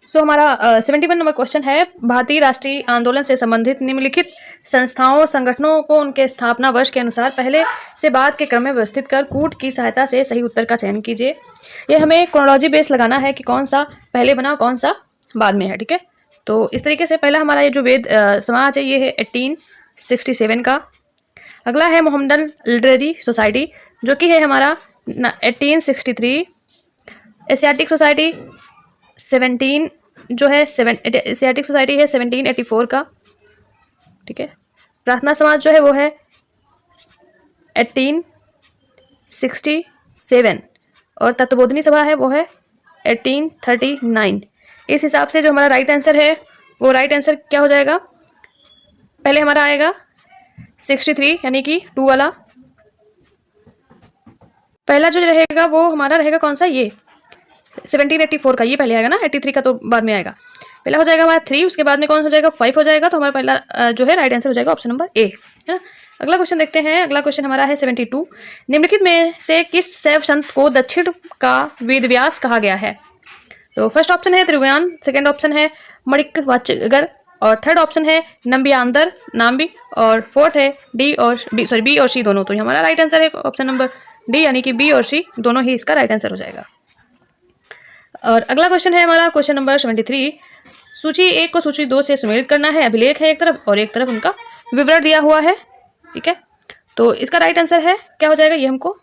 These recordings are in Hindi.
हमारा 71 नंबर क्वेश्चन है, भारतीय राष्ट्रीय आंदोलन से संबंधित निम्नलिखित संस्थाओं संगठनों को उनके स्थापना वर्ष के अनुसार पहले से बाद के क्रम में व्यवस्थित कर कूट की सहायता से सही उत्तर का चयन कीजिए। ये हमें क्रोनोलॉजी बेस लगाना है कि कौन सा पहले बना कौन सा बाद में है। ठीक है, तो इस तरीके से पहला हमारा ये जो वेद समाज है ये है 1867 का। अगला है मोहम्मदन लिटरेरी सोसाइटी जो कि है हमारा 1863। एशियाटिक सोसाइटी 17 जो है एशियाटिक सोसाइटी है 1784 का। ठीक है, प्रार्थना समाज जो है वो है 1867 और तत्वबोधिनी सभा है वो है 1839। इस हिसाब से जो हमारा राइट आंसर है वो राइट आंसर क्या हो जाएगा, पहले हमारा आएगा 63 यानी कि 2 वाला। पहला जो रहेगा वो हमारा रहेगा कौन सा, ये 1784 का, ये पहले आएगा ना, 83 का तो बाद में आएगा। पहला हो जाएगा हमारा 3, उसके बाद में कौन हो जाएगा 5 हो जाएगा, तो हमारा पहला जो है राइट आंसर हो जाएगा ऑप्शन नंबर ए है। अगला क्वेश्चन देखते हैं। अगला क्वेश्चन हमारा है 72। निम्नलिखित में से किस शैव संत को दक्षिण का वेदव्यास कहा गया है। तो फर्स्ट ऑप्शन है त्रिगुयान, सेकेंड ऑप्शन है मणिकवाचगर और थर्ड ऑप्शन है नम्बियांदर नाम्बी और फोर्थ है बी और सी दोनों। तो हमारा राइट आंसर है ऑप्शन नंबर डी यानी कि बी और सी दोनों ही इसका राइट आंसर हो जाएगा। और अगला क्वेश्चन है हमारा क्वेश्चन नंबर 73। सूची 1 को सूची 2 से सुमेलित करना है। अभिलेख है एक तरफ और एक तरफ उनका विवरण दिया हुआ है। ठीक है, तो इसका राइट आंसर है क्या हो जाएगा, ये हमको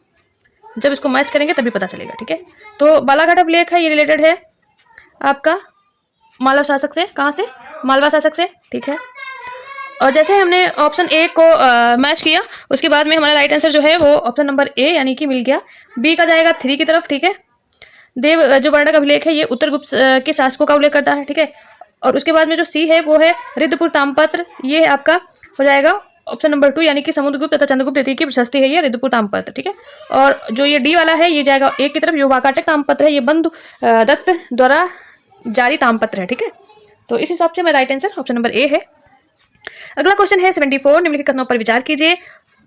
जब इसको मैच करेंगे तभी पता चलेगा। ठीक है, तो बालाघाट अभिलेख है, ये रिलेटेड है आपका मालवा शासक से, कहाँ से, मालवा शासक से। ठीक है, और जैसे हमने ऑप्शन ए को मैच किया उसके बाद में हमारा राइट आंसर जो है वो ऑप्शन नंबर ए यानी कि मिल गया। बी का जाएगा 3 की तरफ। ठीक है, देव जो वर्णक अभिलेख है ये उत्तर गुप्त के शासकों का उल्लेख करता है। ठीक है, और उसके बाद में जो सी है वो है रिद्धपुर ताम्रपत्र, ये आपका हो जाएगा ऑप्शन नंबर 2 यानी कि समुद्रगुप्त तथा चंद्रगुप्त द्वितीय की प्रशस्ति है ये रिद्धपुर ताम्रपत्र। ठीक है, और जो ये डी वाला है ये जाएगा एक की तरफ, ये वाकाटक ताम्रपत्र है, ये बंधु दत्त द्वारा जारी ताम्रपत्र है। ठीक है, तो इस हिसाब से मेरा right answer option number A है। अगला क्वेश्चन है 74। निम्नलिखित कथनों पर विचार कीजिए।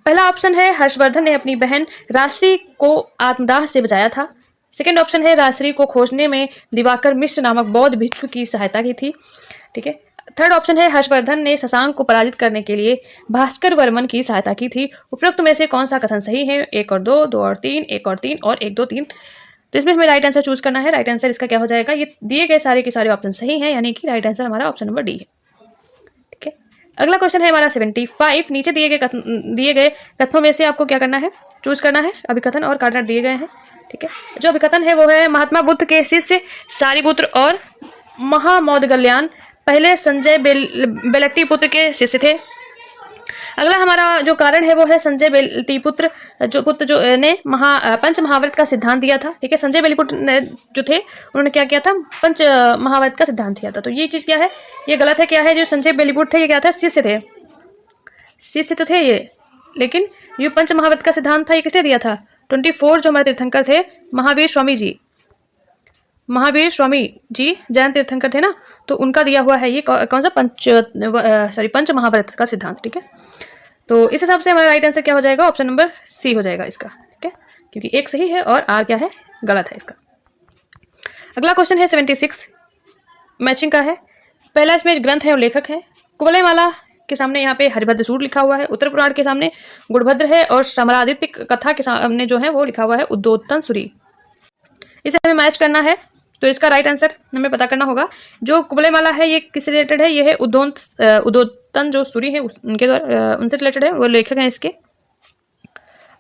पहला ऑप्शन है हर्षवर्धन ने अपनी बहन राजश्री को आत्मदाह से बचाया था। सेकेंड ऑप्शन है राजश्री को खोजने में दिवाकर मिश्र नामक बौद्ध भिक्षु की सहायता की थी। ठीक है, थर्ड ऑप्शन है हर्षवर्धन ने शशांक को पराजित करने के लिए भास्कर वर्मन की सहायता की थी। उपरोक्त में से कौन सा कथन सही है, 1 और 2, 2 और 3, 1 और 3 और 1, 2, 3। तो इसमें हमें राइट आंसर चूज करना है। राइट आंसर इसका क्या हो जाएगा, ये दिए गए सारे के सारे ऑप्शन सही हैं यानी कि राइट आंसर हमारा ऑप्शन नंबर डी है। ठीक है, अगला क्वेश्चन है हमारा 75। नीचे दिए गए कथनों में से आपको क्या करना है, चूज करना है। अभिकथन और कार्डनर दिए गए हैं। ठीक है, जो अभिकथन है वो है महात्मा बुद्ध के शिष्य सारिपुत्र और महामौदगल्याण पहले संजय बेलट्टी पुत्र के शिष्य थे। अगला हमारा जो कारण है वो है संजय बेलट्टी पुत्र जो ने पंच महाव्रत का सिद्धांत दिया था। ठीक है, संजय बेलपुत्र जो थे उन्होंने क्या किया था, पंच महाव्रत का सिद्धांत दिया था। तो ये चीज क्या है, ये गलत है। क्या है, जो संजय बेलपुत्र थे ये क्या था, शिष्य थे, शिष्य तो थे ये, लेकिन ये पंच महाव्रत का सिद्धांत था ये किसने दिया था, 24 जो हमारे तीर्थंकर थे महावीर स्वामी जी जैन तीर्थंकर थे ना, तो उनका दिया हुआ है ये कौन सा पंच महाव्रत का सिद्धांत। ठीक है, तो इस हिसाब से हमारा राइट आंसर क्या हो जाएगा, ऑप्शन नंबर सी हो जाएगा इसका। ठीक है, क्योंकि एक सही है और आर क्या है, गलत है इसका। अगला क्वेश्चन है 76, मैचिंग का है। पहला इसमें ग्रंथ है और लेखक है। कुवलयमाला के सामने यहाँ पे हरिभद्र सूर लिखा हुआ है, उत्तर पुराण के सामने गुणभद्र है और समरादित्य कथा के सामने जो है वो लिखा हुआ है उद्योतन सूरी। इसे हमें मैच करना है, तो इसका राइट आंसर हमें पता करना होगा। जो कुवलयमाला है ये किस रिलेटेड है, ये है उद्योतन जो सूरी है उनके द्वारा उनसे रिलेटेड है, वो लेखक हैं इसके।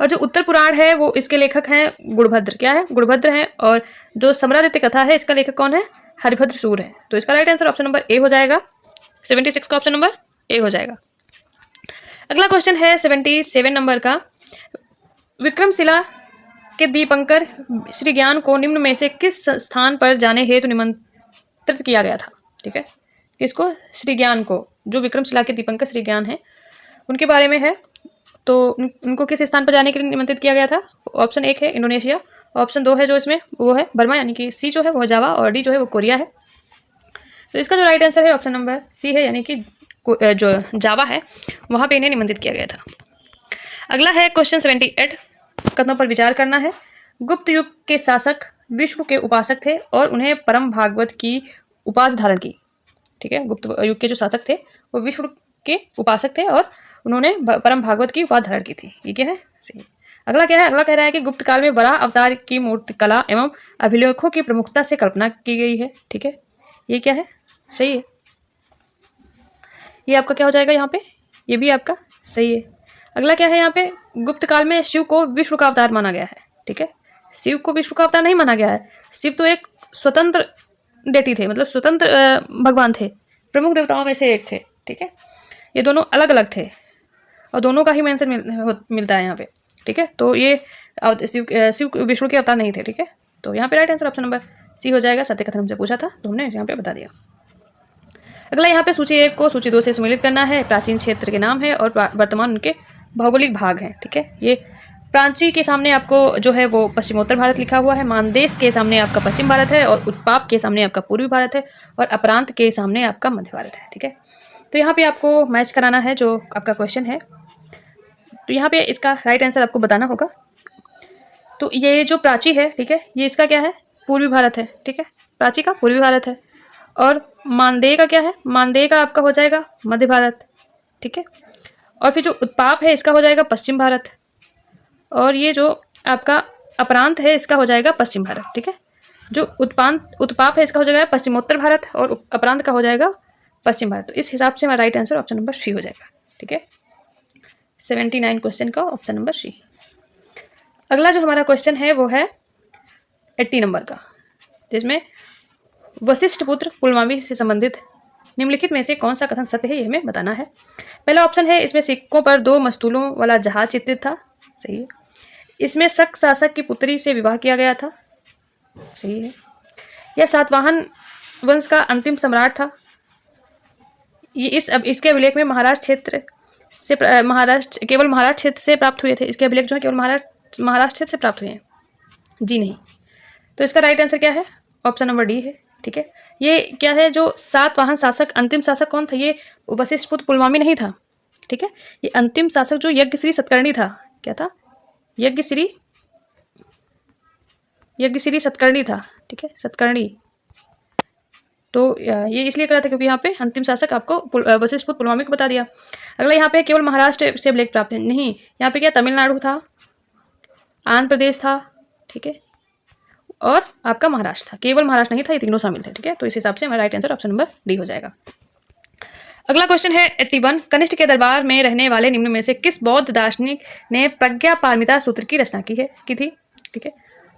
और जो उत्तर पुराण है वो इसके लेखक हैं गुणभद्र, क्या है, गुणभद्र हैं। और जो समरादित्य कथा है इसका लेखक कौन है, हरिभद्र सूर है। तो इसका right answer option number A हो जाएगा। 76 का ऑप्शन नंबर ए हो जाएगा। अगला क्वेश्चन है 77 नंबर का। विक्रमशिला के दीपंकर श्री ज्ञान को निम्न में से किस स्थान पर जाने हेतु निमंत्रित किया गया था। ठीक है, किसको, श्री ज्ञान को, जो विक्रमशिला के दीपंकर श्री ज्ञान है उनके बारे में है। तो उनको किस स्थान पर जाने के लिए निमंत्रित किया गया था। ऑप्शन 1 है इंडोनेशिया, ऑप्शन 2 है जो इसमें वो है बर्मा यानी कि सी जो है वो जावा और डी जो है वो कोरिया है। तो इसका जो राइट आंसर है ऑप्शन नंबर सी है यानी कि जो जावा है वहाँ पे इन्हें निमंत्रित किया गया था। अगला है क्वेश्चन 78, कथनों पर विचार करना है। गुप्त युग के शासक विष्णु के उपासक थे और उन्हें परम भागवत की उपाधि धारण की। ठीक है, गुप्त युग के जो शासक थे वो विष्णु के उपासक थे और उन्होंने परम भागवत की उपाधि धारण की थी। ये क्या है? सही। अगला क्या है? अगला कह रहा है कि गुप्त काल में वराह अवतार की मूर्ति कला एवं अभिलेखों की प्रमुखता से कल्पना की गई है। ठीक है, ये क्या है? सही है। ये आपका क्या हो जाएगा यहाँ पे? ये भी आपका सही है। अगला क्या है यहाँ पे? गुप्त काल में शिव को विष्णु का अवतार माना गया है। ठीक है, शिव को विष्णु का अवतार नहीं माना गया है। शिव तो एक स्वतंत्र डेटी थे, मतलब स्वतंत्र भगवान थे, प्रमुख देवताओं में से एक थे। ठीक है, ये दोनों अलग अलग थे और दोनों का ही मेंशन मिलता है यहाँ पे। ठीक है, तो ये शिव विष्णु के अवतार नहीं थे। ठीक है, तो यहाँ पे right answer option number C हो जाएगा। सत्य कथन हमसे पूछा था तो हमने यहाँ पे बता दिया। अगला यहाँ पे सूची 1 को सूची 2 से सम्मिलित करना है। प्राचीन क्षेत्र के नाम है और वर्तमान उनके भौगोलिक भाग हैं। ठीक है, ये प्राची के सामने आपको जो है वो पश्चिमोत्तर भारत लिखा हुआ है, मानदेश के सामने आपका पश्चिम भारत है और उत्पाप के सामने आपका पूर्वी भारत है और अपरांत के सामने आपका मध्य भारत है। ठीक है, तो यहाँ पे आपको मैच कराना है जो आपका क्वेश्चन है। तो यहाँ पे इसका राइट आंसर आपको बताना होगा। तो ये जो प्राची है, ठीक है, ये इसका क्या है? पूर्वी भारत है। ठीक है, प्राची का पूर्वी भारत है और मानदेय का क्या है? मानदेय का आपका हो जाएगा मध्य भारत। ठीक है, और फिर जो उत्पाप है इसका हो जाएगा पश्चिम भारत और ये जो आपका अपरांत है इसका हो जाएगा पश्चिम भारत। ठीक है, जो उत्पाप है इसका हो जाएगा पश्चिमोत्तर भारत और अपरांत का हो जाएगा पश्चिम भारत। तो इस हिसाब से हमारा right answer option number C हो जाएगा। ठीक है, 79 क्वेश्चन का ऑप्शन नंबर सी। अगला जो हमारा क्वेश्चन है वो है 80 नंबर का, जिसमें वशिष्ठ पुत्र पुलमावी से संबंधित निम्नलिखित में से कौन सा कथन सत्य है, ये हमें बताना है। पहला ऑप्शन है इसमें सिक्कों पर 2 मस्तूलों वाला जहाज चित्रित था। सही है। इसमें शक शासक की पुत्री से विवाह किया गया था। सही है। यह सातवाहन वंश का अंतिम सम्राट था। ये इसके अभिलेख में महाराष्ट्र केवल महाराष्ट्र क्षेत्र से प्राप्त हुए थे। इसके अभिलेख जो है केवल महाराष्ट्र क्षेत्र से प्राप्त हुए हैं। जी नहीं। तो इसका राइट आंसर क्या है? ऑप्शन नंबर डी है। ठीक है, ये क्या है? जो सातवाहन शासक, अंतिम शासक कौन था? ये वशिष्ठ पुत्र पुलमावी नहीं था। ठीक है, ये अंतिम शासक जो यज्ञश्री सतकर्णी था। क्या था? यज्ञश्री सतकर्णी था। ठीक है, सतकर्णी। तो ये इसलिए करा था क्योंकि यहाँ पे अंतिम शासक आपको वशिष्ठ पुत्र पुलमावी को बता दिया। अगला यहाँ पे केवल महाराष्ट्र से अभिलेख प्राप्त है, नहीं, यहाँ पे क्या तमिलनाडु था, आंध्र प्रदेश था, ठीक है, और आपका महाराष्ट्र था। केवल महाराष्ट्र नहीं था, ये तीनों शामिल थे। ठीक है, तो इस हिसाब से हमारा right answer option number D हो जाएगा। अगला क्वेश्चन है 81। कनिष्ठ के दरबार में रहने वाले निम्न में से किस बौद्ध दार्शनिक ने प्रज्ञा पारमिता सूत्र की रचना की थी? ठीक है,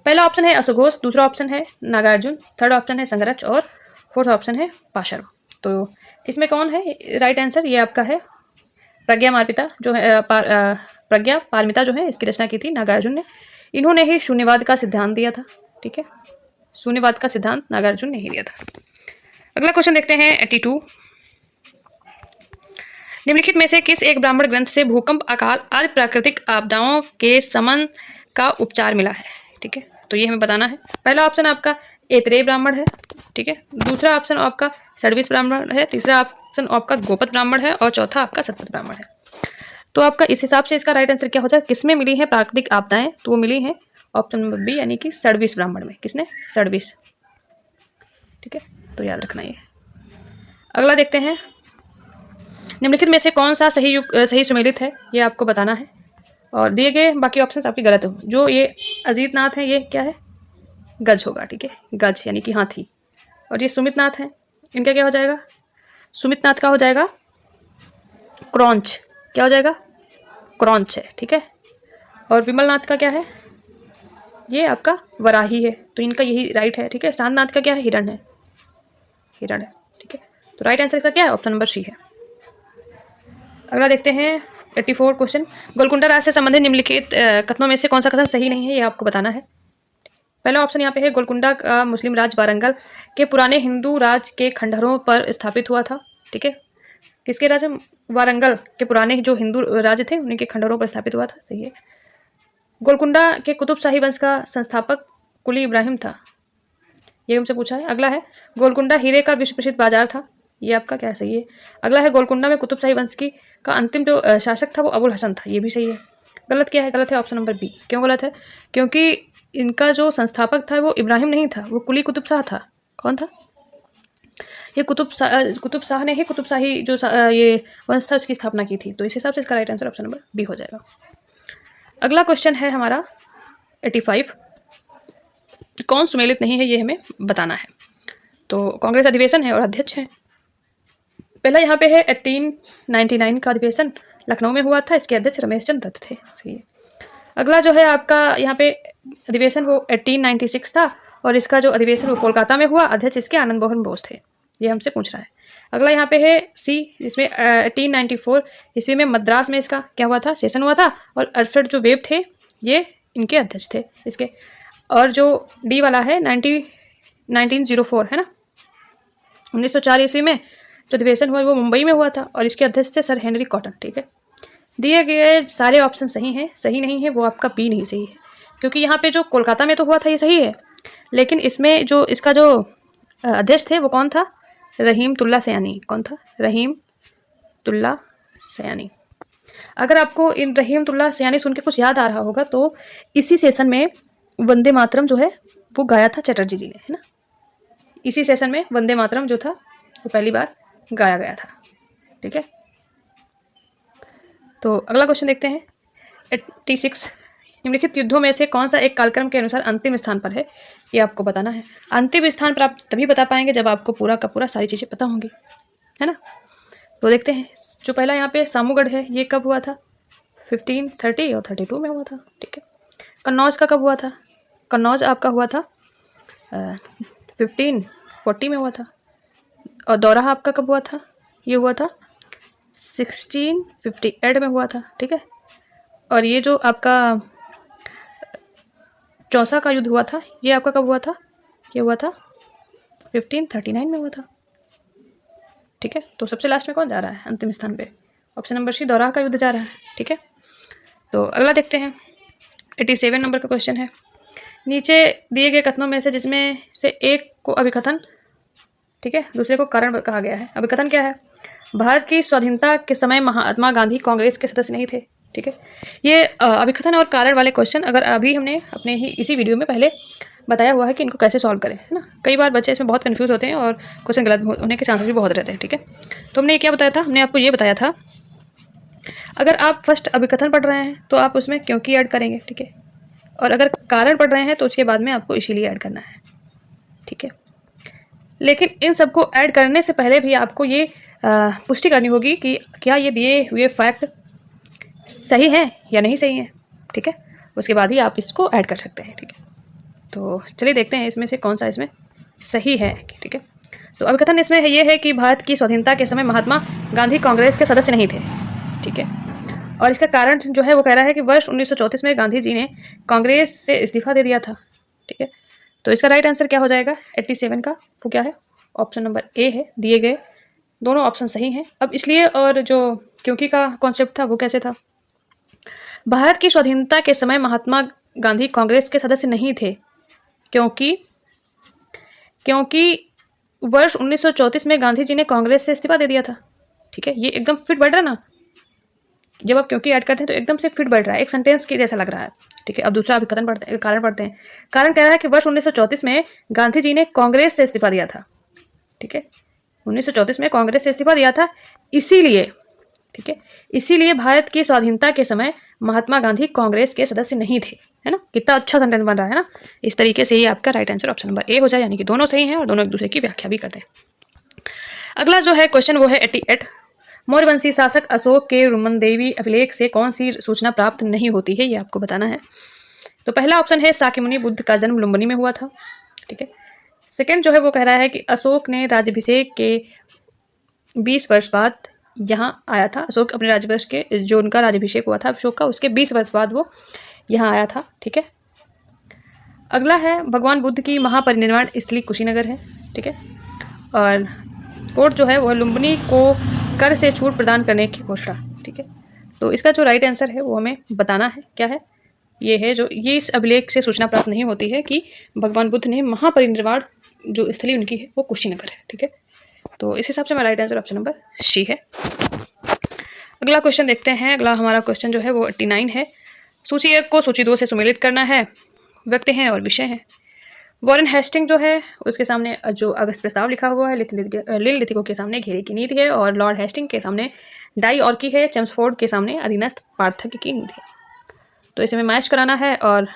पहला ऑप्शन है अशोघोष, दूसरा ऑप्शन है नागार्जुन, थर्ड ऑप्शन है संघरच और फोर्थ ऑप्शन है पाशर। तो इसमें कौन है राइट आंसर? ये आपका है प्रज्ञा पारमिता जो है, प्रज्ञा पारमिता जो है इसकी रचना की थी नागार्जुन ने। इन्होंने ही शून्यवाद का सिद्धांत दिया था। ठीक है, शून्यवाद का सिद्धांत नागार्जुन ने ही दिया था। अगला क्वेश्चन देखते हैं 82। निम्नलिखित में से किस एक ब्राह्मण ग्रंथ से भूकंप, अकाल आदि प्राकृतिक आपदाओं के समन का उपचार मिला है? ठीक है, तो ये हमें बताना है। पहला ऑप्शन आपका ऐतरेय ब्राह्मण है। ठीक है, दूसरा ऑप्शन आपका षड्विश ब्राह्मण है, तीसरा ऑप्शन आपका गोपत ब्राह्मण है और चौथा आपका सतपथ ब्राह्मण है। तो आपका इस हिसाब से इसका राइट आंसर क्या हो जाएगा? किसमें मिली है प्राकृतिक आपदाएं? तो वो मिली है ऑप्शन नंबर बी, यानी कि षड्विश ब्राह्मण में। किसने? षड्विश। ठीक है, तो याद रखना ये। अगला देखते हैं, निम्नलिखित में से कौन सा सही सुमेलित है, ये आपको बताना है और दिए गए बाकी ऑप्शंस आपके गलत हो। जो ये अजीतनाथ है ये क्या है? गज होगा। ठीक है, गज यानी कि हाथी। और ये सुमितनाथ है, इनका क्या हो जाएगा? सुमितनाथ का हो जाएगा क्रॉन्च। क्या हो जाएगा? क्रॉन्च है। ठीक है, और विमलनाथ का क्या है? ये आपका वराही है। तो इनका यही राइट है। ठीक है, सारनाथ का क्या है? हिरण है, हिरण है। ठीक है, तो राइट आंसर इसका क्या है? ऑप्शन नंबर सी है। अगला देखते हैं 84 क्वेश्चन। गोलकुंडा राज से संबंधित निम्नलिखित कथनों में से कौन सा कथन सही नहीं है, ये आपको बताना है। पहला ऑप्शन यहाँ पे है गोलकुंडा का मुस्लिम राज वारंगल के पुराने हिंदू राज के खंडहरों पर स्थापित हुआ था। ठीक है, किसके राज? वारंगल के पुराने जो हिंदू राज्य थे उनके खंडहरों पर स्थापित हुआ था। सही है। गोलकुंडा के कुतुब शाही वंश का संस्थापक कुली इब्राहिम था, ये हमसे पूछा है। अगला है गोलकुंडा हीरे का विश्व प्रसिद्ध बाजार था, ये आपका क्या सही है। अगला है गोलकुंडा में कुतुब शाही वंश की का अंतिम जो शासक था वो अबुल हसन था, ये भी सही है। गलत क्या है? गलत है ऑप्शन नंबर बी। क्यों गलत है? क्योंकि इनका जो संस्थापक था वो इब्राहिम नहीं था, वो कुली कुतुब शाह था। कौन था? ये कुतुब शाह ने ही कुतुब शाही जो ये वंश था उसकी स्थापना की थी। तो इस हिसाब से इसका right answer option number B हो जाएगा। अगला क्वेश्चन है हमारा 85। कौन सुमेलित नहीं है ये हमें बताना है। तो कांग्रेस अधिवेशन है और अध्यक्ष है। पहला यहाँ पे है 1899 का अधिवेशन लखनऊ में हुआ था, इसके अध्यक्ष रमेश चंद्र दत्त थे। सही है। अगला जो है आपका यहाँ पे अधिवेशन वो 1896 था और इसका जो अधिवेशन वो कोलकाता में हुआ, अध्यक्ष इसके आनंद मोहन बोस थे। ये हमसे पूछ रहा है। अगला यहाँ पे है सी, जिसमें 1894 ईस्वी में मद्रास में इसका क्या हुआ था, सेशन हुआ था और अल्फ्रेड जो वेब थे ये इनके अध्यक्ष थे इसके। और जो डी वाला है 1904 है ना, 1904 ईस्वी में जो अधिवेशन हुआ वो मुंबई में हुआ था और इसके अध्यक्ष थे सर हेनरी कॉटन। ठीक है, दिए गए सारे ऑप्शन सही हैं। सही नहीं है वो आपका बी नहीं सही है, क्योंकि यहाँ पे जो कोलकाता में तो हुआ था ये सही है, लेकिन इसमें जो इसका जो अध्यक्ष थे वो कौन था, रहीमतुल्ला सयानी। कौन था, रहीमतुल्ला सयानी। अगर आपको इन रहीमतुल्ला सयानी सुन के कुछ याद आ रहा होगा तो इसी सेशन में वंदे मातरम जो है वो गाया था चटर्जी जी ने, है ना। इसी सेशन में वंदे मातरम जो था वो पहली बार गाया गया था। ठीक है, तो अगला क्वेश्चन देखते हैं 86। निम्नलिखित युद्धों में से कौन सा एक कालक्रम के अनुसार अंतिम स्थान पर है, ये आपको बताना है। अंतिम स्थान पर आप तभी बता पाएंगे जब आपको पूरा का पूरा सारी चीज़ें पता होंगी, है ना। तो देखते हैं, जो पहला यहाँ पे सामूगढ़ है ये कब हुआ था, 1530 और 32 में हुआ था। ठीक है, कन्नौज का कब हुआ था, कन्नौज आपका हुआ था 1540 में हुआ था। और दौराहा आपका कब हुआ था, ये हुआ था 1658 में हुआ था। ठीक है, और ये जो आपका चौसा का युद्ध हुआ था ये आपका कब हुआ था, ये हुआ था 1539 में हुआ था। ठीक है, तो सबसे लास्ट में कौन जा रहा है अंतिम स्थान पे, ऑप्शन नंबर सी दौराहा का युद्ध जा रहा है। ठीक है, तो अगला देखते हैं 87 नंबर का क्वेश्चन है। नीचे दिए गए कथनों में से जिसमें से एक को अभिकथन, ठीक है, दूसरे को कारण कहा गया है। अभिकथन क्या है, भारत की स्वाधीनता के समय महात्मा गांधी कांग्रेस के सदस्य नहीं थे। ठीक है, ये अभिकथन और कारण वाले क्वेश्चन अगर अभी हमने अपने ही इसी वीडियो में पहले बताया हुआ है कि इनको कैसे सॉल्व करें, है ना। कई बार बच्चे इसमें बहुत कंफ्यूज होते हैं और क्वेश्चन गलत होने के चांसेस भी बहुत रहते हैं। ठीक है, तो हमने क्या बताया था, हमने आपको ये बताया था अगर आप फर्स्ट अभिकथन पढ़ रहे हैं तो आप उसमें क्योंकि ऐड करेंगे। ठीक है, और अगर कारण पढ़ रहे हैं तो उसके बाद में आपको इसीलिए ऐड करना है। ठीक है, लेकिन इन सबको ऐड करने से पहले भी आपको ये पुष्टि करनी होगी कि क्या ये दिए हुए फैक्ट सही है या नहीं सही है। ठीक है, उसके बाद ही आप इसको ऐड कर सकते हैं। ठीक है, तो चलिए देखते हैं इसमें से कौन सा इसमें सही है। ठीक है, तो अभिकथन इसमें ये है कि भारत की स्वाधीनता के समय महात्मा गांधी कांग्रेस के सदस्य नहीं थे। ठीक है, और इसका कारण जो है वो कह रहा है कि वर्ष 1934 में गांधी जी ने कांग्रेस से इस्तीफा दे दिया था। ठीक है, तो इसका राइट आंसर क्या हो जाएगा 87 का, वो क्या है, ऑप्शन नंबर ए है। दिए गए दोनों ऑप्शन सही हैं। अब इसलिए, और जो क्योंकि का कॉन्सेप्ट था वो कैसे था, भारत की स्वाधीनता के समय महात्मा गांधी कांग्रेस के सदस्य नहीं थे क्योंकि वर्ष 1934 में गांधी जी ने कांग्रेस से इस्तीफा दे दिया था। ठीक है, ये एकदम फिट बैठ रहा है ना, जब आप क्योंकि ऐड करते हैं तो एकदम से फिट बैठ रहा है, एक सेंटेंस के जैसा लग रहा है। ठीक है, अब दूसरा अभिकथन पढ़ते हैं, कारण पढ़ते हैं। कारण कह रहा है कि वर्ष 1934 में गांधी जी ने कांग्रेस से इस्तीफा दिया था। ठीक है, 1934 में कांग्रेस से इस्तीफा दिया था, इसीलिए, ठीक है, इसीलिए भारत की स्वाधीनता के समय महात्मा गांधी कांग्रेस के सदस्य नहीं थे। है ना, कितना अच्छा सेंटेंस बन रहा है ना। इस तरीके से ही आपका right answer option number A हो जाए, यानी कि दोनों सही हैं और दोनों एक दूसरे की व्याख्या भी करते हैं। अगला जो है क्वेश्चन वो है 88। मौर्यवंशी शासक अशोक के रुमनदेवी अभिलेख से कौन सी सूचना प्राप्त नहीं होती है, ये आपको बताना है। तो पहला ऑप्शन है शाक्यमुनि बुद्ध का जन्म लुम्बिनी में हुआ था। ठीक है, सेकंड जो है वो कह रहा है कि अशोक ने राज्याभिषेक के 20 वर्ष बाद यहाँ आया था। अशोक अपने राज्याभिषेक के, जो उनका राज्याभिषेक हुआ था अशोक का, उसके 20 वर्ष बाद वो यहाँ आया था। ठीक है, अगला है भगवान बुद्ध की महापरिनिर्वाण स्थली कुशीनगर है। ठीक है, और फोर्थ जो है वो लुम्बिनी को कर से छूट प्रदान करने की घोषणा। ठीक है, तो इसका जो राइट आंसर है वो हमें बताना है क्या है। ये है जो ये इस अभिलेख से सूचना प्राप्त नहीं होती है कि भगवान बुद्ध ने महापरिनिर्वाण जो स्थली उनकी है वो कुशीनगर है। ठीक है, तो इस हिसाब से हमारा right answer option number C है। अगला क्वेश्चन देखते हैं। अगला हमारा क्वेश्चन जो है वो 89 है। सूची 1 को सूची 2 से सुमेलित करना है। व्यक्ति हैं और विषय हैं। वॉरेन हेस्टिंग जो है उसके सामने जो अगस्त प्रस्ताव लिखा हुआ है लिलिथिको के सामने घेरे की नीति है, और लॉर्ड हेस्टिंग के सामने डाई ऑर्की है, चेम्सफोर्ड के सामने अधीनस्थ पार्थक्य की नीति है। तो इसे हमें मैच कराना है, और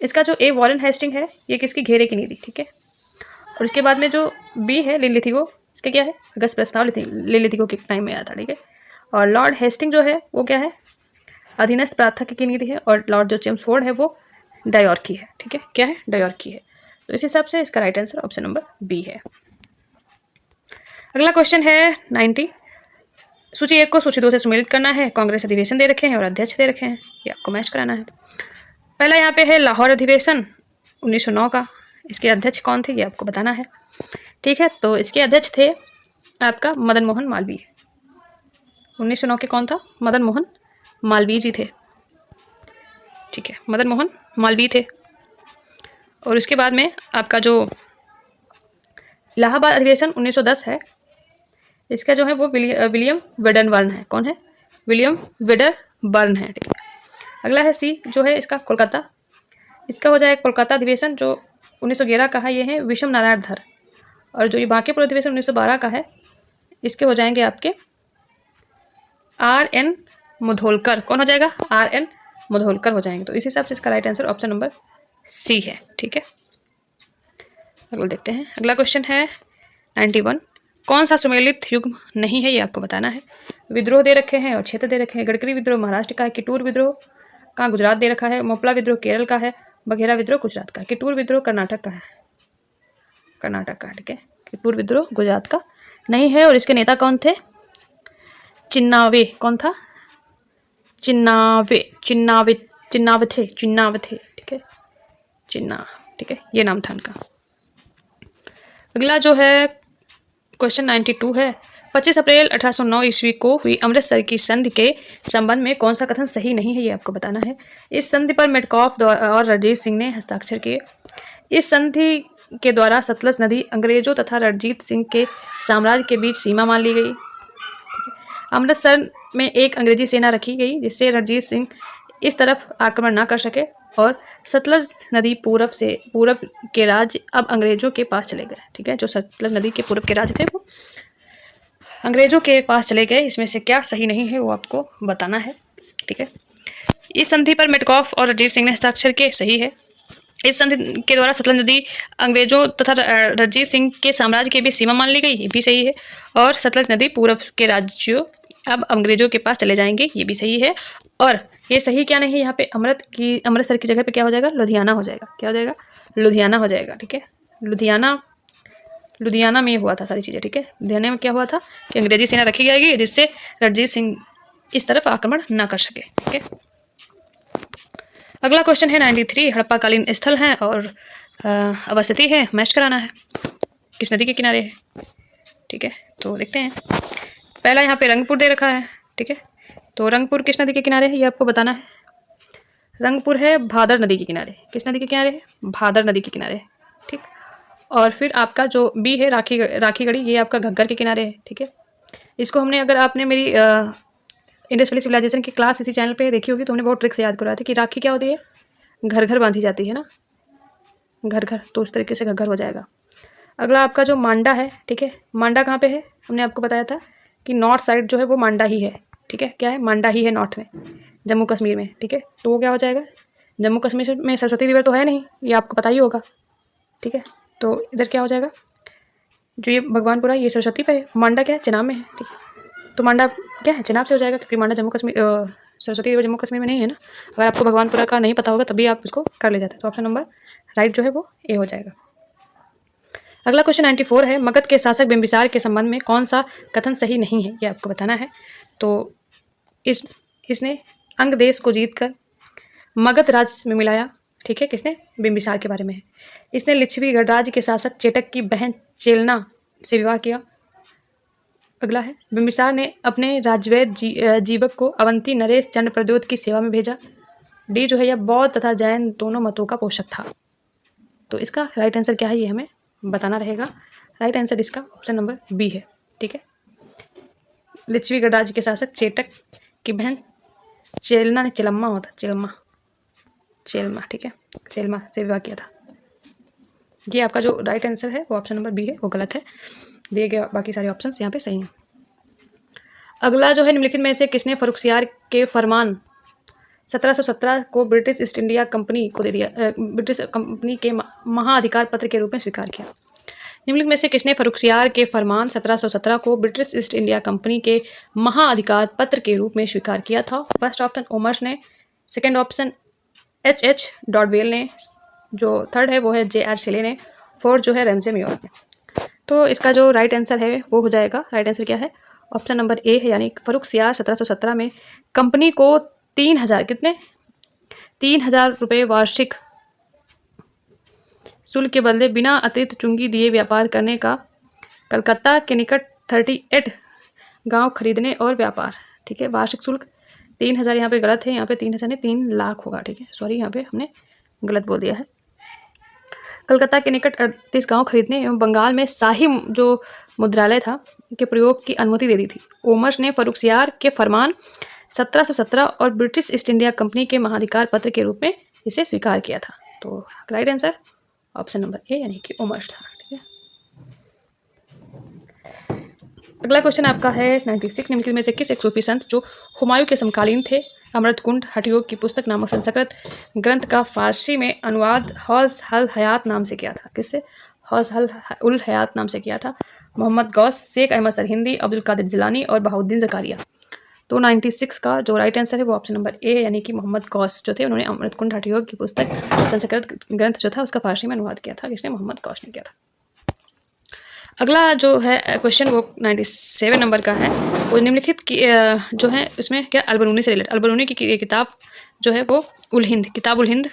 इसका जो ए वॉरेन हेस्टिंग है ये किसकी घेरे की नीति, ठीक है। और उसके बाद में जो बी है लिलिथिको, इसका क्या है, अगस्त प्रस्ताव लिलिथिको के टाइम में आया था, ठीक है। और लॉर्ड हेस्टिंग जो है वो क्या है, अधीनस्थ पार्थक्य की नीति है, और लॉर्ड जो चेम्सफोर्ड है वो डायॉर्की है, ठीक है। क्या है, डायॉर्की है। तो इस हिसाब से इसका right answer option number B है। अगला क्वेश्चन है 90। सूची 1 को सूची 2 से सुमेलित करना है। कांग्रेस अधिवेशन दे रखे हैं और अध्यक्ष दे रखे हैं, ये आपको मैच कराना है। पहला यहाँ पे है लाहौर अधिवेशन 1909 का, इसके अध्यक्ष कौन थे ये आपको बताना है, ठीक है। तो इसके अध्यक्ष थे आपका मदन मोहन मालवीय। 1909 के कौन था, मदन मोहन मालवीय जी थे, ठीक है, मदन मोहन मालवीय थे। और उसके बाद में आपका जो इलाहाबाद अधिवेशन 1910 है, इसका जो है वो विलियम वेडरबर्न है। कौन है, विलियम वेडरबर्न है, ठीक है। अगला है सी जो है इसका कोलकाता, इसका हो जाएगा कोलकाता अधिवेशन जो 1911 का है, ये है विषम नारायण धर। और जो ये बांकीपुर अधिवेशन 1912 का है, इसके हो जाएंगे आपके RN मुधोलकर। कौन हो जाएगा, RN मुधोलकर हो जाएंगे। तो इस हिसाब से इसका right answer option number C है, ठीक है। अगला देखते हैं, अगला क्वेश्चन है 91। कौन सा सुमेलित युग्म नहीं है ये आपको बताना है। विद्रोह दे रखे हैं और क्षेत्र दे रखे हैं। गडकरी विद्रोह महाराष्ट्र का है, किटूर विद्रोह कहाँ गुजरात दे रखा है, मोपला विद्रोह केरल का है, बघेरा विद्रोह गुजरात का है, किटूर विद्रोह कर्नाटक का है, कर्नाटक का, ठीक है। किटूर विद्रोह गुजरात का नहीं है। और इसके नेता कौन थे, चिन्नावे। कौन था, चिन्नावे, चिन्नावे, चिन्नावथे, ठीक है, चिन्ना, ठीक है, ये नाम था इनका। अगला जो है क्वेश्चन 92 है। 25 अप्रैल 1809 ईस्वी को हुई अमृतसर की संधि के संबंध में कौन सा कथन सही नहीं है ये आपको बताना है। इस संधि पर मेटकॉफ और रणजीत सिंह ने हस्ताक्षर किए। इस संधि के द्वारा सतलज नदी अंग्रेजों तथा रणजीत सिंह के साम्राज्य के बीच सीमा मान ली गई। अमृतसर में एक अंग्रेजी सेना रखी गई जिससे रणजीत सिंह इस तरफ आक्रमण न कर सके, और सतलज नदी पूरब के राज्य अब अंग्रेजों के पास चले गए, ठीक है। जो सतलज नदी के पूरब के राज्य थे वो अंग्रेजों के पास चले गए। इसमें से क्या सही नहीं है वो आपको बताना है, ठीक है। इस संधि पर मेटकॉफ और रणजीत सिंह ने हस्ताक्षर किए, सही है। इस संधि के द्वारा सतलज नदी अंग्रेजों तथा रणजीत सिंह के साम्राज्य के बीच सीमा मान ली गई, ये भी सही है। और सतलज नदी पूरब के राज्यों अब अंग्रेजों के पास चले जाएंगे, ये भी सही है। और ये सही क्या नहीं है, यहाँ पे अमृतसर की जगह पे क्या हो जाएगा, लुधियाना हो जाएगा। क्या हो जाएगा, लुधियाना हो जाएगा, ठीक है। लुधियाना में हुआ था सारी चीज़ें, ठीक है। लुधियाना में क्या हुआ था कि अंग्रेजी सेना रखी जाएगी जिससे रणजीत सिंह इस तरफ आक्रमण ना कर सके, ठीक है। अगला क्वेश्चन है 93। हड़प्पाकालीन स्थल है और अवस्थिति है, मैच कराना है, किस नदी के किनारे है, ठीक है। तो देखते हैं, पहला यहाँ पे रंगपुर दे रखा है, ठीक है। तो रंगपुर किस नदी के किनारे है ये आपको बताना है। रंगपुर है भादर नदी के किनारे। किस नदी के किनारे है, भादर नदी के किनारे, ठीक। और फिर आपका जो बी है राखीगढ़ी, ये आपका घग्गर के किनारे है, ठीक है। इसको हमने, अगर आपने मेरी इंडस वैली सिविलाइजेशन की क्लास इसी चैनल पे देखी होगी तो हमने बहुत ट्रिक से याद करवाया था कि राखी क्या होती है, घर घर बांधी जाती है ना, घर घर, तो उस तरीके से घग्गर हो जाएगा। अगला आपका जो मांडा है, ठीक है। मांडा कहाँ पे है, हमने आपको बताया था कि नॉर्थ साइड जो है वो मांडा ही है, ठीक है। क्या है, मांडा ही है नॉर्थ में, जम्मू कश्मीर में, ठीक है। तो वो क्या हो जाएगा, जम्मू कश्मीर में सरस्वती रिवर तो है नहीं, ये आपको पता ही होगा, ठीक है। तो इधर क्या हो जाएगा, जो ये भगवानपुरा ये सरस्वती पे है, मांडा क्या है, चिनाब में है, ठीक है। तो मांडा क्या है, चिनाब से हो जाएगा, क्योंकि मांडा जम्मू कश्मीर, सरस्वती रिवर जम्मू कश्मीर में नहीं है ना। अगर आपको भगवानपुरा का नहीं पता होगा तभी आप उसको कर ले जाते हैं। तो ऑप्शन नंबर राइट जो है वो ए हो जाएगा। अगला क्वेश्चन 94 है। मगध के शासक बिंबिसार के संबंध में कौन सा कथन सही नहीं है ये आपको बताना है। तो इसने अंग देश को जीतकर मगध राज्य में मिलाया, ठीक है। किसने, बिंबिसार के बारे में है। इसने लिच्छवी गणराज्य के शासक चेटक की बहन चेलना से विवाह किया। अगला है, बिंबिसार ने अपने राज्यवैद जीवक को अवंती नरेश चंद्र प्रद्योत की सेवा में भेजा। डी जो है यह बौद्ध तथा जैन दोनों मतों का पोषक था। तो इसका राइट आंसर क्या है ये हमें बताना रहेगा। राइट आंसर इसका ऑप्शन नंबर बी है, ठीक है। लिच्छवी गणराज्य के शासक चेटक की बहन चेलना ने चिलम्मा होता, चेलमा, ठीक है, चेलमा से विवाह किया था। ये आपका जो राइट आंसर है वो ऑप्शन नंबर बी है, वो गलत है। दिए गए बाकी सारे ऑप्शन यहाँ पे सही हैं। अगला जो है, निम्नलिखित में से किसने फर्रुखसियार के फरमान 1717 को ब्रिटिश ईस्ट इंडिया कंपनी को दे दिया, ब्रिटिश कंपनी के महाअधिकार पत्र के रूप में स्वीकार किया। निम्नलिखित में से किसने फर्रुखसियार के फरमान 1717 को ब्रिटिश ईस्ट इंडिया कंपनी के महाअधिकार पत्र के रूप में स्वीकार किया था? फर्स्ट ऑप्शन ओमर्स ने, सेकेंड ऑप्शन H.H. डॉडवेल ने, जो थर्ड है वो है J.R. शेले ने, फोर्थ जो है रैमजे मेयर ने। तो इसका जो राइट आंसर है वो हो जाएगा, राइट आंसर क्या है, ऑप्शन नंबर ए है, यानी फर्रुखसियार 1717 में कंपनी को 3,000 रुपये वार्षिक शुल्क के बदले बिना अतिरिक्त चुंगी दिए व्यापार करने का, कलकत्ता के निकट 38 गांव खरीदने और व्यापार, ठीक है। वार्षिक शुल्क 3,000 यहाँ पे गलत है, यहाँ पे 3,000 नहीं 3 लाख होगा, ठीक है, सॉरी यहाँ पे हमने गलत बोल दिया है। कलकत्ता के निकट 38 गांव खरीदने एवं बंगाल में शाही जो मुद्रालय था के प्रयोग की अनुमति दे दी थी। ओमर्स ने फर्रुखसियार के फरमान 1717 और ब्रिटिश ईस्ट इंडिया कंपनी के महाधिकार पत्र के रूप में इसे स्वीकार किया था। तो right answer option number A यानी कि ओमर्स था, ठीक है। अगला क्वेश्चन आपका है 96, निम्नलिखित में से किस एक सूफी संत जो हुमायूं के समकालीन थे अमृतकुंड हठयोग की पुस्तक नामक संस्कृत ग्रंथ का फारसी में अनुवाद हौज हल हयात नाम से किया था? किससे? हौज हल उल हयात नाम से किया था। मोहम्मद गौस, शेख अहमद सरहिंदी, अब्दुल कादिर जिलानी और बहाउद्दीन ज़कारिया। तो 96 का जो राइट आंसर है वो ऑप्शन नंबर ए यानी कि मोहम्मद गौस जो थे उन्होंने अमृतकुंड हठयोग की पुस्तक संस्कृत ग्रंथ जो था उसका फारसी में अनुवाद किया था। किसने? मोहम्मद गौस ने किया था। अगला जो है क्वेश्चन वो 97 नंबर का है। वो निम्नलिखित की जो है उसमें क्या अलबरूनी से रिलेटेड, अलबरूनी की किताब जो है वो उल हिंद, किताब उल हिंद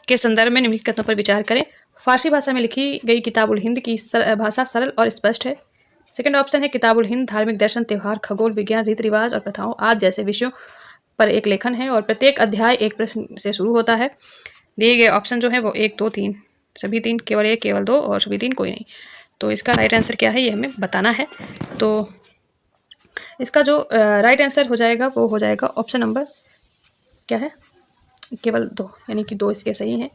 के संदर्भ में निम्नलिखित कथनों पर विचार करें। फारसी भाषा में लिखी गई किताब उल हिंद की भाषा सरल और स्पष्ट है। सेकंड ऑप्शन है किताब उल हिंद धार्मिक दर्शन, त्यौहार, खगोल विज्ञान, रीति रिवाज और प्रथाओं आदि जैसे विषयों पर एक लेखन है और प्रत्येक अध्याय एक प्रश्न से शुरू होता है। दिए गए ऑप्शन जो है वो 1, 2, 3, सभी 3, केवल 1, केवल 2 और सभी 3 कोई नहीं। तो इसका राइट आंसर क्या है ये हमें बताना है। तो इसका जो राइट आंसर हो जाएगा वो हो जाएगा ऑप्शन नंबर क्या है, केवल 2, यानी कि 2 इसके सही हैं,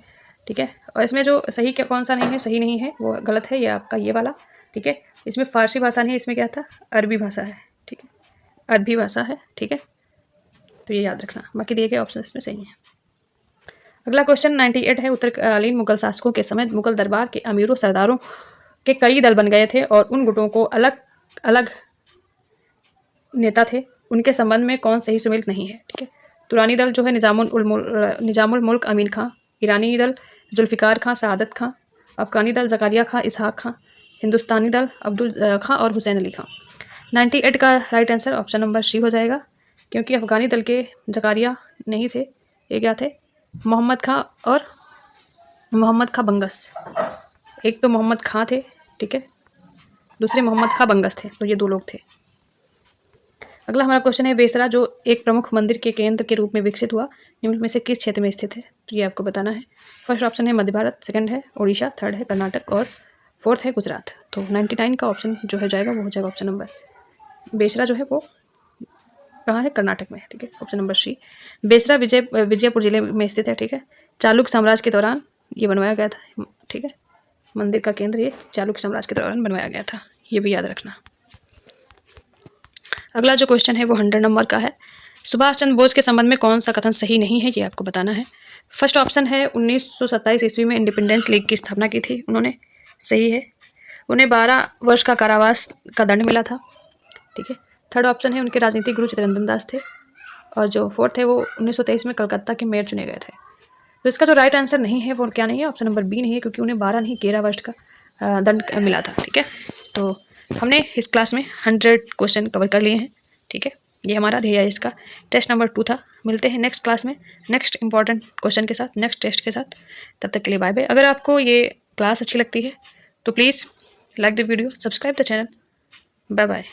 ठीक है। और इसमें जो सही क्या कौन सा नहीं है, सही नहीं है वो गलत है, ये आपका ये वाला, ठीक है। इसमें फारसी भाषा नहीं है, इसमें क्या था अरबी भाषा है, ठीक है, अरबी भाषा है, ठीक है। तो ये याद रखना, बाकी दिए गए ऑप्शन इसमें सही हैं। अगला क्वेश्चन 98 है। उत्तरकालीन मुगल शासकों के समय मुगल दरबार के अमीरों सरदारों के कई दल बन गए थे और उन गुटों को अलग अलग नेता थे, उनके संबंध में कौन सही सुमेलित नहीं है, ठीक है। तुरानी दल जो है निजामुल मुल्क अमीन खां, ईरानी दल जुल्फ़िकार खां सआदत खां, अफ़गानी दल ज़कारिया खां इसहाक खां, हिंदुस्तानी दल अब्दुल खां और हुसैन अली खां। 98 का right answer option number C हो जाएगा, क्योंकि अफ़गानी दल के ज़कारिया नहीं थे, ये क्या थे, मोहम्मद खां और मोहम्मद खां बंगस। एक तो मोहम्मद खां थे, ठीक है, दूसरे मोहम्मद खां बंगस थे, तो ये 2 लोग थे। अगला हमारा क्वेश्चन है बेसरा जो एक प्रमुख मंदिर के केंद्र के रूप में विकसित हुआ निम्न में से किस क्षेत्र में स्थित है? तो ये आपको बताना है। फर्स्ट ऑप्शन है मध्य भारत, सेकंड है उड़ीसा, थर्ड है कर्नाटक और फोर्थ है गुजरात। तो 99 का ऑप्शन जो है जाएगा वो हो जाएगा ऑप्शन नंबर, बेसरा जो है वो कहाँ है, कर्नाटक में, ठीक है, option number C. Besara Vijayapur जिले में स्थित है, ठीक है। चालुक्य साम्राज्य के दौरान ये बनवाया गया था, ठीक है, मंदिर का केंद्र ये चालुक्य साम्राज्य के दौरान बनवाया गया था, ये भी याद रखना। अगला जो क्वेश्चन है वो 100 नंबर का है। सुभाष चंद्र बोस के संबंध में कौन सा कथन सही नहीं है, ये आपको बताना है। फर्स्ट ऑप्शन है 1927 ईस्वी में इंडिपेंडेंस लीग की स्थापना की थी उन्होंने, सही है। उन्हें 12 वर्ष का कारावास का दंड मिला था, ठीक है। थर्ड ऑप्शन है उनके राजनीतिक गुरु चित्तरंजन दास थे, और जो फोर्थ है वो 1923 में कलकत्ता के मेयर चुने गए थे। तो इसका जो राइट आंसर नहीं है वो क्या नहीं है, ऑप्शन नंबर बी नहीं है, क्योंकि उन्हें 12 नहीं 13 वर्ष का दंड मिला था, ठीक है। तो हमने इस क्लास में 100 क्वेश्चन कवर कर लिए हैं, ठीक है। ये हमारा ध्येय इसका टेस्ट नंबर 2 था। मिलते हैं नेक्स्ट क्लास में नेक्स्ट इंपॉर्टेंट क्वेश्चन के साथ, नेक्स्ट टेस्ट के साथ। तब तक के लिए बाय बाय। अगर आपको ये क्लास अच्छी लगती है तो please like the video, subscribe the channel. Bye bye.